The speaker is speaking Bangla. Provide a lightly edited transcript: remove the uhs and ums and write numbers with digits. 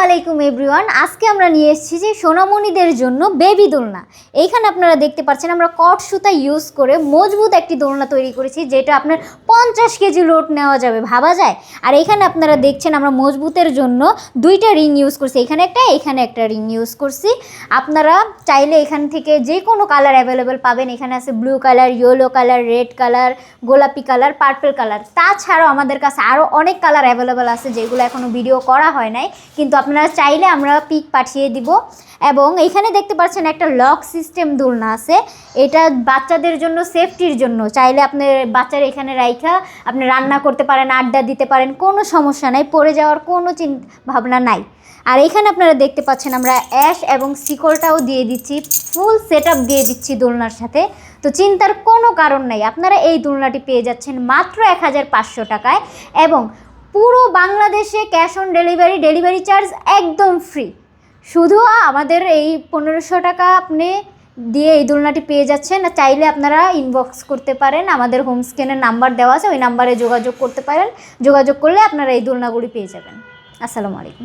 আলাইকুম এভরিওয়ান। আজকে আমরা নিয়ে এসেছি যে সোনামণিদের জন্য বেবি দোলনা। এইখানে আপনারা দেখতে পাচ্ছেন আমরা কট সুতা ইউজ করে মজবুত একটি দোলনা তৈরি করেছি, যেটা আপনার 50 কেজি লোড নেওয়া যাবে, ভাবা যায়। আর এখানে আপনারা দেখছেন আমরা মজবুতের জন্য দুইটা রিং ইউজ করছি, এখানে একটা রিং ইউজ করছি। আপনারা চাইলে এখান থেকে যে কোনো কালার অ্যাভেলেবেল পাবেন। এখানে আছে blue colour, yellow colour, red colour, গোলাপি কালার, পার্পল কালার। তাছাড়াও আমাদের কাছে আরও অনেক কালার অ্যাভেলেবেল আছে, যেগুলো এখনও ভিডিও করা হয় নাই, কিন্তু আপনারা চাইলে আমরা পিক পাঠিয়ে দিব। এবং এইখানে দেখতে পাচ্ছেন একটা লক সিস্টেম দোলনা আছে, এটা বাচ্চাদের জন্য সেফটির জন্য। চাইলে আপনার বাচ্চার এখানে রাইখা আপনি রান্না করতে পারেন, আড্ডা দিতে পারেন, কোনো সমস্যা নাই, পড়ে যাওয়ার কোনো ভাবনা নাই। আর এখানে আপনারা দেখতে পাচ্ছেন আমরা অ্যাশ এবং শিকলটাও দিয়ে দিচ্ছি, ফুল সেট আপ দিয়ে দিচ্ছি দোলনার সাথে। তো চিন্তার কোনো কারণ নাই, আপনারা এই দোলনাটি পেয়ে যাচ্ছেন মাত্র 1500 টাকায়। এবং পুরো বাংলাদেশে ক্যাশ অন ডেলিভারি চার্জ একদম ফ্রি। শুধু আমাদের এই 1500 টাকা আপনি দিয়ে এই দোলনাটি পেয়ে যাচ্ছেন। চাইলে আপনারা ইনবক্স করতে পারেন, আমাদের হোম স্ক্রিনের নাম্বার দেওয়া আছে, ওই নাম্বারে যোগাযোগ করতে পারেন। যোগাযোগ করলে আপনারা এই দোলনাগুলি পেয়ে যাবেন। আসসালামু আলাইকুম।